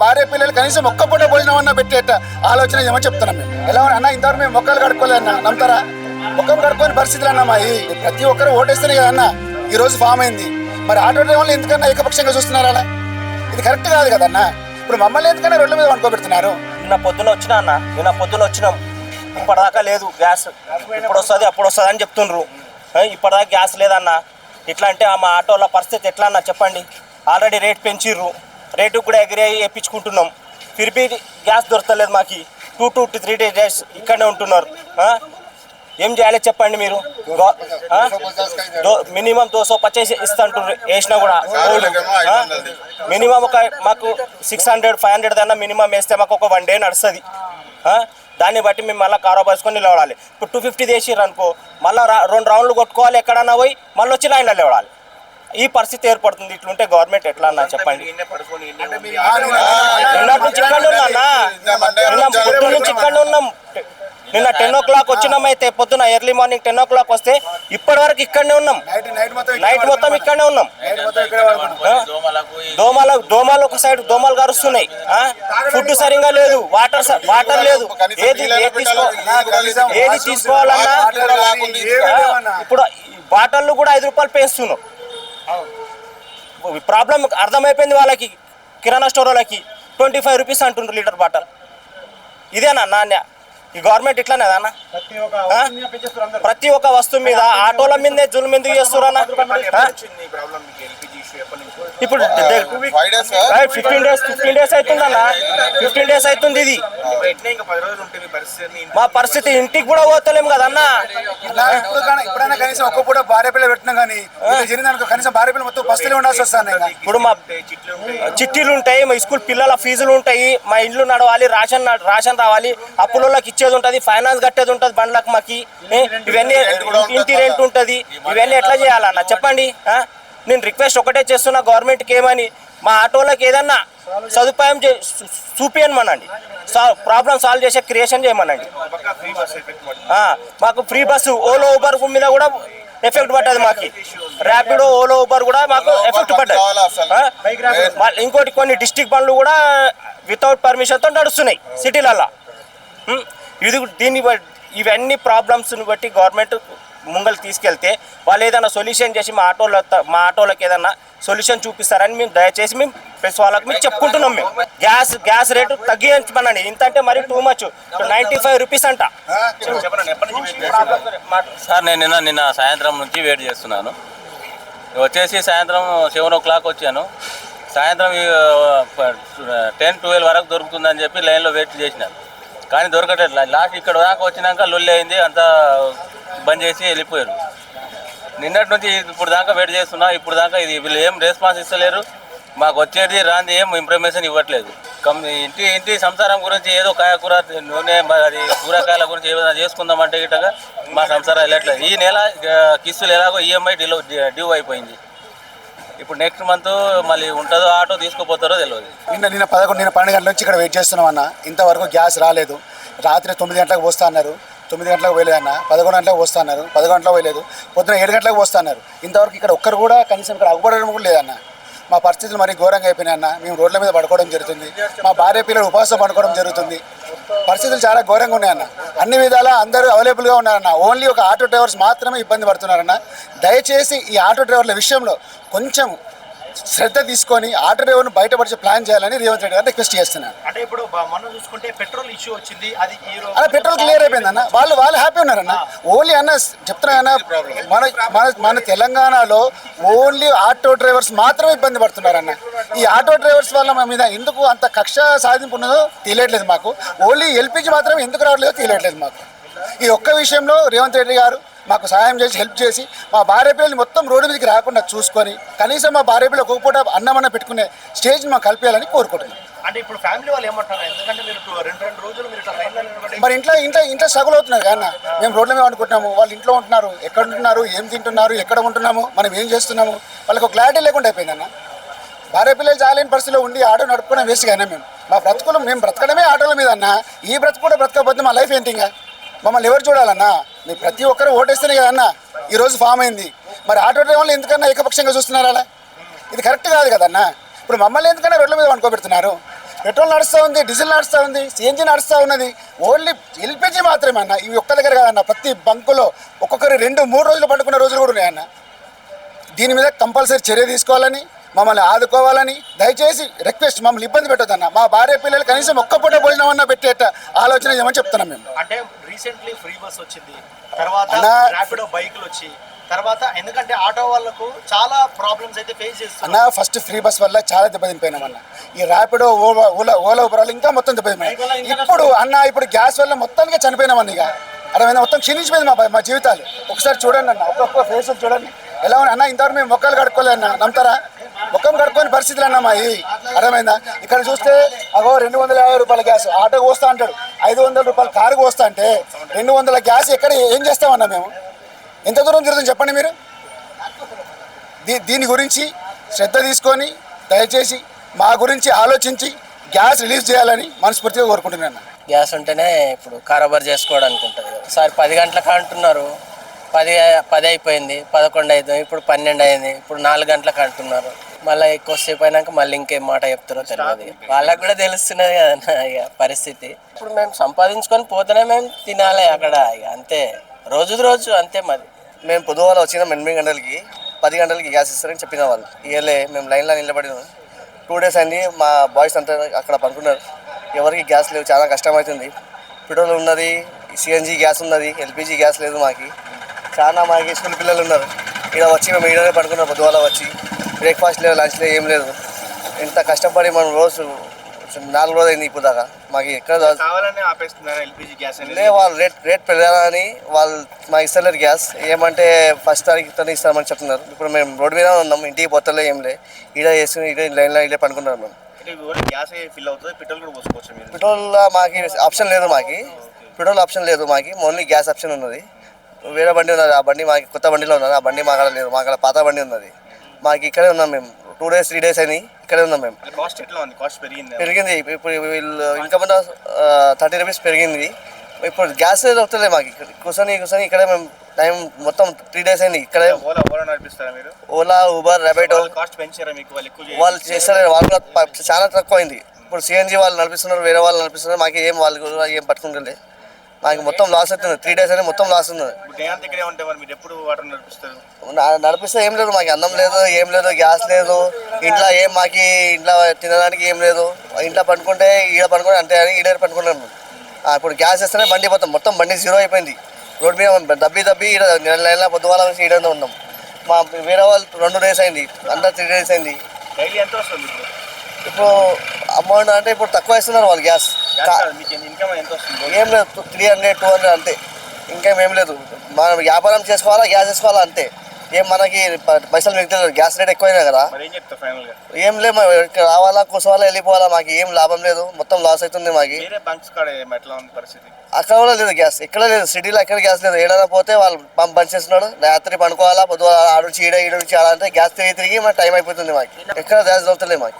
భార్య పిల్లలు కనీసం ఒక్క పూట భోజనం అన్న పెట్టేట ఆలోచన ఏమని చెప్తున్నాం మేము. ఎలా అన్న ఇంతవరకు మేము మొక్కలు కడుక్కోలేదన్న, నమ్ముతారా? ముఖం కడుక్కోని పరిస్థితులు అన్నమా ప్రతి ఒక్కరు ఓటేస్తేనే కదన్న ఈ రోజు ఫామ్ అయింది. మరి ఆటో డ్రైవర్లు ఎందుకన్నా ఏకపక్షంగా చూస్తున్నారు అలా? ఇది కరెక్ట్ కాదు కదన్న. ఇప్పుడు మమ్మల్ని ఎందుకన్నా రోడ్ల మీద వండుకోబెడుతున్నారు? నిన్న పొద్దున వచ్చినా అన్న, నిన్న పొద్దున వచ్చినాం, ఇప్పటిదాకా లేదు గ్యాస్. ఇప్పుడు వస్తుంది అప్పుడు వస్తుంది అని చెప్తుండ్రు, ఇప్పటిదాకా గ్యాస్ లేదన్న. ఇట్లా అంటే మా ఆటోల పరిస్థితి ఎట్లా అన్న చెప్పండి? ఆల్రెడీ రేట్ పెంచిర్రు, రేటు కూడా ఎగిరి వేయించుకుంటున్నాం. ఫిర్బీ గ్యాస్ దొరకలేదు మాకు. 2 to 3 days ఇక్కడనే ఉంటున్నారు. ఏం చేయాలి చెప్పండి మీరు? మినిమం 225 ఇస్తుంటారు వేసినా కూడా. మినిమం ఒక మాకు 600-500 దాకా మినిమం వేస్తే మాకు ఒక 1 day నడుస్తుంది. దాన్ని బట్టి మేము మళ్ళీ కారోబార్సుకొని నిలబడాలి. ఇప్పుడు 250 వేసిర్రు అనుకో, మళ్ళీ 2 రౌండ్లు కొట్టుకోవాలి, ఎక్కడన్నా పోయి మళ్ళీ వచ్చి లైన్లో నిలబడాలి. ఈ పరిస్థితి ఏర్పడుతుంది. ఇట్లుంటే గవర్నమెంట్ ఎట్లా అన్నా చెప్పండి? నిన్నటి నుంచి ఇక్కడే ఉన్నా అన్న, నిన్న పొద్దున్న నుంచి ఇక్కడే ఉన్నాం. నిన్న 10 o'clock వచ్చినాం, అయితే పొద్దున ఎర్లీ మార్నింగ్ 10 o'clock వస్తే ఇప్పటి వరకు ఇక్కడనే ఉన్నాం. నైట్ మొత్తం ఇక్కడనే ఉన్నాం. దోమలు ఒక సైడ్ దోమలు కరుస్తున్నాయి. ఫుడ్ సరిగా లేదు, వాటర్ లేదు. ఏది తీసుకోవాలన్నా ఇప్పుడు బాటళ్ళు కూడా 5 రూపాయలు పెంచుతున్నాం. ప్రాబ్లం అర్థమైపోయింది వాళ్ళకి. కిరాణా స్టోర్ వాళ్ళకి 25 రూపీస్ అంటుండ్రు లీటర్ బాటల్. ఇదేనా నాణ్య? ఈ గవర్నమెంట్ ఇట్లానే అన్న? ప్రతి ఒక్క వస్తువు మీద ఆటోల మీదే జులుం ఎందుకు చేస్తున్నా? ఇప్పుడు 15 days అవుతుందన్న, 15 days అవుతుంది. ఇది మా పరిస్థితి. ఇంటికి కూడా పోతలేం కదన్న. ఇప్పుడైనా కనీసం ఒక్క పూట భార్య పిల్లలు పెట్టినా కానీ కనీసం భార్య పిల్లలు మొత్తం బస్సులు ఉండాల్సి వస్తాను. ఇప్పుడు మా చిట్టీలు ఉంటాయి, మా స్కూల్ పిల్లల ఫీజులు ఉంటాయి, మా ఇండ్లు నడవాలి, రాషన్ రావాలి, అప్పులకి ఇచ్చేది ఉంటుంది, ఫైనాన్స్ కట్టేది ఉంటుంది బండ్లకు మాకి. ఇవన్నీ ఇంటి రెంట్ ఉంటుంది. ఇవన్నీ ఎట్లా చేయాలన్న చెప్పండి? నేను రిక్వెస్ట్ ఒకటే చేస్తున్నా గవర్నమెంట్కి, ఏమని మా ఆటోలకు ఏదన్నా సదుపాయం చూపియమనండి, ప్రాబ్లం సాల్వ్ చేసే క్రియేషన్ చేయమనండి. మాకు ఫ్రీ బస్సు ఓలో ఊబర్ మీద కూడా ఎఫెక్ట్ పడ్డది మాకు. ర్యాపిడో ఓలో ఊబర్ కూడా మాకు ఎఫెక్ట్ పడ్డది. ఇంకోటి కొన్ని డిస్ట్రిక్ట్ బండ్లు కూడా వితౌట్ పర్మిషన్తో నడుస్తున్నాయి సిటీలలో. ఇవన్నీ ప్రాబ్లమ్స్ని బట్టి గవర్నమెంట్ ముంగలు తీసుకెళ్తే వాళ్ళు ఏదైనా సొల్యూషన్ చేసి మా ఆటోలకు ఏదైనా సొల్యూషన్ చూపిస్తారని మేము దయచేసి మేము ప్రెస్ వాళ్ళకి మేము చెప్పుకుంటున్నాం. మేము గ్యాస్ రేటు తగ్గించమనండి. ఇంత అంటే మరి టూ మచ్. 95 రూపీస్ అంట. సార్ నేను నిన్న సాయంత్రం నుంచి వెయిట్ చేస్తున్నాను. వచ్చేసి సాయంత్రం 7 o'clock వచ్చాను. సాయంత్రం 10-12 వరకు దొరుకుతుందని చెప్పి లైన్లో వెయిట్ చేసినాను, కానీ దొరకట్లేదు. లాస్ట్ ఇక్కడ దాకా వచ్చినాక లొల్లి అయింది, అంతా బంద్ చేసి వెళ్ళిపోయారు. నిన్నటి నుంచి ఇప్పుడు దాకా వెయిట్ చేస్తున్నా. ఇప్పుడు దాకా వీళ్ళు ఏం రెస్పాన్స్ ఇస్తలేరు. మాకు వచ్చేది రాంది ఏం ఇన్ఫర్మేషన్ ఇవ్వట్లేదు. ఇంటి సంసారం గురించి ఏదో కాయకూర నూనె అది కూరగాయల గురించి ఏదైనా చేసుకుందామంటే గిట్టగా మా సంసారం వెళ్ళట్లేదు. ఈ నెల కిస్తులు ఎలాగో ఈఎంఐ డ్యూ అయిపోయింది. ఇప్పుడు నెక్స్ట్ మంత్ మళ్ళీ ఉంటుందో ఆటో తీసుకుపోతారో తెలియదు. నిన్న 12 గంటల నుంచి ఇక్కడ వెయిట్ చేస్తున్నాం అన్న. ఇంతవరకు గ్యాస్ రాలేదు. రాత్రి 9 గంటలకు పోస్తా అన్నారు, 9 గంటలకు పోయలేదు అన్న. 11 గంటలకు పోస్తా అన్నారు, 10 గంటలకు పోయలేదు. పొద్దున 7 గంటలకు పోస్తా అన్నారు. ఇంతవరకు ఇక్కడ ఒక్కరు కూడా కనీసం ఇక్కడ అవ్వబడడం కూడా లేదన్న. మా పరిస్థితులు మరీ ఘోరంగా అయిపోయినాయి అన్న. మేము రోడ్ల మీద పడుకోవడం జరుగుతుంది, మా భార్య పిల్లలు ఉపవాసం పడుకోవడం జరుగుతుంది. పరిస్థితులు చాలా ఘోరంగా ఉన్నాయన్న. అన్ని విధాలా అందరూ అవైలబుల్గా ఉన్నారన్న. ఓన్లీ ఒక ఆటో డ్రైవర్స్ మాత్రమే ఇబ్బంది పడుతున్నారన్న. దయచేసి ఈ ఆటో డ్రైవర్ల విషయంలో కొంచెం శ్రద్ధ తీసుకొని ఆటో డ్రైవర్ను బయటపడిచే ప్లాన్ చేయాలని రేవంత్ రెడ్డి గారు రిక్వెస్ట్ చేస్తున్నాను. అంటే ఇప్పుడు మనం చూసుకుంటే పెట్రోల్ ఇష్యూ వచ్చింది, అది అలా పెట్రోల్ క్లియర్ అయిపోయింది అన్న. వాళ్ళు హ్యాపీ ఉన్నారన్న. ఓన్లీ అన్న చెప్తున్నా అన్న, మన తెలంగాణలో ఓన్లీ ఆటో డ్రైవర్స్ మాత్రమే ఇబ్బంది పడుతున్నారన్న. ఈ ఆటో డ్రైవర్స్ వల్ల మా మీద ఎందుకు అంత కక్ష సాధింపు ఉన్నదో తెలియట్లేదు మాకు. ఓన్లీ ఎల్పిజి మాత్రం ఎందుకు రావట్లేదో తెలియట్లేదు మాకు. ఈ ఒక్క విషయంలో రేవంత్ రెడ్డి గారు మాకు సహాయం చేసి హెల్ప్ చేసి మా భార్య పిల్లలు మొత్తం రోడ్డు మీదకి రాకుండా చూసుకొని కనీసం మా భార్య పిల్లలు ఒక్కొక్క పూట అన్నమన్న పెట్టుకునే స్టేజ్ని మాకు కల్పించాలని కోరుకుంటున్నాం. అంటే ఇప్పుడు ఫ్యామిలీ వాళ్ళు ఏమంటారు? ఎందుకంటే మీరు 2 రోజులు మీరు మరి ఇంట్లో స్ట్రగుల్ అవుతున్నారు కానీ మేము రోడ్ల మీద అనుకుంటున్నాము, వాళ్ళు ఇంట్లో ఉంటున్నారు, ఎక్కడ ఉంటున్నారు, ఏం తింటున్నారు, ఎక్కడ ఉంటున్నాము, మనం ఏం చేస్తున్నాము, వాళ్ళకి ఒక క్లారిటీ లేకుండా అయిపోయిందన్న. భార్య పిల్లలు చాలేని పరిస్థితిలో ఉండి ఆటో నడుపుకోవడం వేస్ట్ కానీ మా బ్రతుకులు మేము బ్రతకడమే ఆటోల మీద అన్న. ఈ బ్రతుకు కూడా బ్రతకపోతే మా లైఫ్ ఏంటిగా? మమ్మల్ని ఎవరు చూడాలన్నా? మీరు ప్రతి ఒక్కరు ఓటేస్తేనే కదన్నా ఈరోజు ఫామ్ అయింది. మరి ఆటో డ్రైవర్లు ఎందుకన్నా ఏకపక్షంగా చూస్తున్నారు అలా? ఇది కరెక్ట్ కాదు కదన్నా. ఇప్పుడు మమ్మల్ని ఎందుకన్నా రోడ్ల మీద వండుకోబెడుతున్నారు? పెట్రోల్ నడుస్తూ ఉంది, డీజిల్ నడుస్తూ ఉంది, సిఎన్జి నడుస్తూ ఉన్నది. ఓన్లీ ఎల్పిజి మాత్రమే అన్న. ఇవి ఒక్క దగ్గర కాదన్న, ప్రతి బంకులో ఒక్కొక్కరు 2-3 రోజులు పట్టుకున్న రోజులు కూడా ఉన్నాయన్న. దీని మీద కంపల్సరీ చర్య తీసుకోవాలని, మమ్మల్ని ఆదుకోవాలని దయచేసి రిక్వెస్ట్. మమ్మల్ని ఇబ్బంది పెట్టొద్దన్న. మా భార్య పిల్లలు కనీసం ఒక్క పూట భోజనం అన్నా పెట్టేట ఆలోచన చేయమని చెప్తున్నాం మేము. అంటే రీసెంట్లీ ఫ్రీ బస్ వచ్చింది, తర్వాత ర్యాపిడో బైకులు వచ్చి, తర్వాత ఎందుకంటే ఆటో వాళ్ళకు చాలా ప్రాబ్లమ్స్ అయితే ఫేస్ చేస్తున్నారు అన్న. ఫస్ట్ ఫ్రీ బస్ వల్ల చాలా దెబ్బతింపోయినాం అన్న. ఈ ర్యాపిడో ఓలా ఊబర్ ఇంకా మొత్తం దెబ్బతిపోయినాయి. ఇప్పుడు గ్యాస్ వల్ల మొత్తానికి చనిపోయినామన్న. ఇక అర్థమైంది, మొత్తం క్షీణించిపోయింది మా జీవితాలు. ఒకసారి చూడండి అన్న, ఒక్కొక్క ఫేస్ చూడండి ఎలా ఉన్నాయి అన్న. ఇంతవరకు మేము మొక్కలు కడుక్కోలేదు అన్న, నమ్ముతారా? ముఖం కడుక్కొని పరిస్థితులు అన్న మా ఇది. అర్థమైందా? ఇక్కడ చూస్తే అగో 250 రూపాయల గ్యాస్ ఆటోకి వస్తా అంటాడు, 500 రూపాయల కారుకు వస్తా అంటే 200 గ్యాస్ ఎక్కడ ఏం చేస్తామన్నా మేము? ఎంత దూరం తిరుగుతుంది చెప్పండి మీరు? దీని గురించి శ్రద్ధ తీసుకొని దయచేసి మా గురించి ఆలోచించి గ్యాస్ రిలీజ్ చేయాలని మనస్ఫూర్తిగా కోరుకుంటున్నాను. గ్యాస్ ఉంటేనే ఇప్పుడు కారోబార్ చేసుకోవడానికి ఉంటుంది. ఒకసారి 10 గంటలకు అంటున్నారు, 10 అయిపోయింది, 11 అయింది, ఇప్పుడు 12 అయింది, ఇప్పుడు 4 గంటలకు అంటున్నారు. మళ్ళీ ఎక్కువసేపు అయినాక మళ్ళీ ఇంకేం మాట చెప్తారో తెలియదు. వాళ్ళకు కూడా తెలుస్తున్నది కదన్నా ఇక పరిస్థితి. ఇప్పుడు మేము సంపాదించుకొని పోతేనే మేము తినాలి అక్కడ, ఇక అంతే. రోజు అంతే మరి. మేము పొద్దుగాల వచ్చిన 8 గంటలకి 10 గంటలకి గ్యాస్ ఇస్తారని చెప్పిన వాళ్ళు. ఇయర్లే మేము లైన్లో నిలబడినాం. 2 డేస్ అయింది, మా బాయ్స్ అంతా అక్కడ పడుకున్నారు. ఎవరికి గ్యాస్ లేవు, చాలా కష్టమవుతుంది. పెట్రోల్ ఉన్నది, సిఎన్జి గ్యాస్ ఉన్నది, ఎల్పిజి గ్యాస్ లేదు మాకు. చాలా మాకు స్కూల్ పిల్లలు ఉన్నారు. ఇక్కడ వచ్చి మేము ఈడనే పడుకున్నాం. పొద్దుగాల వచ్చి బ్రేక్ఫాస్ట్ లేదు, లంచ్ లేదు, ఏం లేదు. ఇంత కష్టపడి మనం రోజు 4 రోజులు అయింది ఇప్పుడు దాకా. మాకు ఎక్కడ కావాలని ఆపేస్తున్నారు ఎల్పిజి గ్యాస్ అనేది. లే, వాళ్ళు రేట్ పెరగాలని వాళ్ళు మాకు ఇస్తలేరు గ్యాస్. ఏమంటే 1st తారీఖుతో ఇస్తామని చెప్తున్నారు. ఇప్పుడు మేము రోడ్డు మీద ఉన్నాం, ఇంటికి పోతలే ఏం లే. ఈడ చేసుకుని ఈడ లైన్లో ఈడే పడుకున్నాం మేము. గ్యాస్ ఫిల్ అవుతుంది, పెట్రోల్ కూడా పోసుకోవచ్చు మీరు. పెట్రోల్ మాకు ఆప్షన్ లేదు, పెట్రోల్ ఆప్షన్ లేదు మాకు. ఓన్లీ గ్యాస్ ఆప్షన్ ఉన్నది. వేరే బండి ఉన్నది, ఆ బండి మాకు కొత్త బండిలో ఉన్నది. ఆ బండి మాకు లేదు, మాకు పాత బండి ఉన్నది. మాకు ఇక్కడే ఉన్నాం మేము. 2 డేస్ 3 డేస్ అయినాయి, ఇక్కడే ఉన్నాం మేము. కాస్ట్ ఎట్లా ఉంది? కాస్ట్ పెరిగింది. ఇప్పుడు వీళ్ళు ఇంకా ముందు 30 రూపీస్ పెరిగింది. ఇప్పుడు గ్యాస్ దొరుకుతుంది మాకు. కూర్చొని ఇక్కడే మేము టైం మొత్తం 3 డేస్ అయింది ఇక్కడే. ఓలా నడిపిస్తారా మీరు? ఓలా, ఊబర్, ర్యాపిడో కాస్ట్ పెంచారా మీకు? వాళ్ళు చేస్తారు, వాళ్ళు కూడా చాలా తక్కువ అయింది. ఇప్పుడు సిఎన్జి వాళ్ళు నడిపిస్తున్నారు, వేరే వాళ్ళు నడిపిస్తున్నారు. మాకు ఏం వాళ్ళు కూడా ఏం పట్టుకుంటుంది. మాకు మొత్తం లాస్ అవుతుంది. 3 డేస్ అనేది మొత్తం లాస్ ఉంది. నడిపిస్తే ఏం లేదు, మాకు అన్నం లేదు, ఏం లేదు, గ్యాస్ లేదు, ఇంట్లో ఏం మాకు ఇంట్లో తినడానికి ఏం లేదు. ఇంట్లో పండుకుంటే ఈడ పండుకుంటే అంటే అని ఈడ పండుకుంటాం. ఇప్పుడు గ్యాస్ ఇస్తేనే బండి పోతాం, మొత్తం బండి జీరో అయిపోయింది. రోడ్ మీద దబ్బి ఈడ నెల పొద్దుగాల ఈడ ఉన్నాం. మా వేరే వాళ్ళు 2 డేస్ అయింది, అందరు 3 డేస్ అయింది. ఇప్పుడు అమౌంట్ అంటే ఇప్పుడు తక్కువ ఇస్తున్నారు వాళ్ళు గ్యాస్. ఏం లేదు, 300-200 అంతే. ఇంకేం లేదు. మనం వ్యాపారం చేసుకోవాలా, గ్యాస్ చేసుకోవాలా అంతే. ఏం మనకి పైసలు మిగతారు. గ్యాస్ రేట్ ఎక్కువైనా కదా. ఏం లేదు, రావాలా, కూర్చోవాలా, వెళ్ళిపోవాలా. మాకు ఏం లాభం లేదు, మొత్తం లాస్ అవుతుంది మాకు. అక్కడ కూడా లేదు గ్యాస్, ఎక్కడ లేదు. సిటీలో ఎక్కడ గ్యాస్ లేదు. ఏడైనా పోతే వాళ్ళు బంద్ చేస్తున్నాడు. రాత్రి పండుకోవాలా, పొద్దుగా ఆడుచి ఈడ ఈడుచి ఆడాలంటే గ్యాస్ తిరిగి మాకు టైం అయిపోతుంది. మాకు ఎక్కడ గ్యాస్ దొరుకుతలేదు మాకు.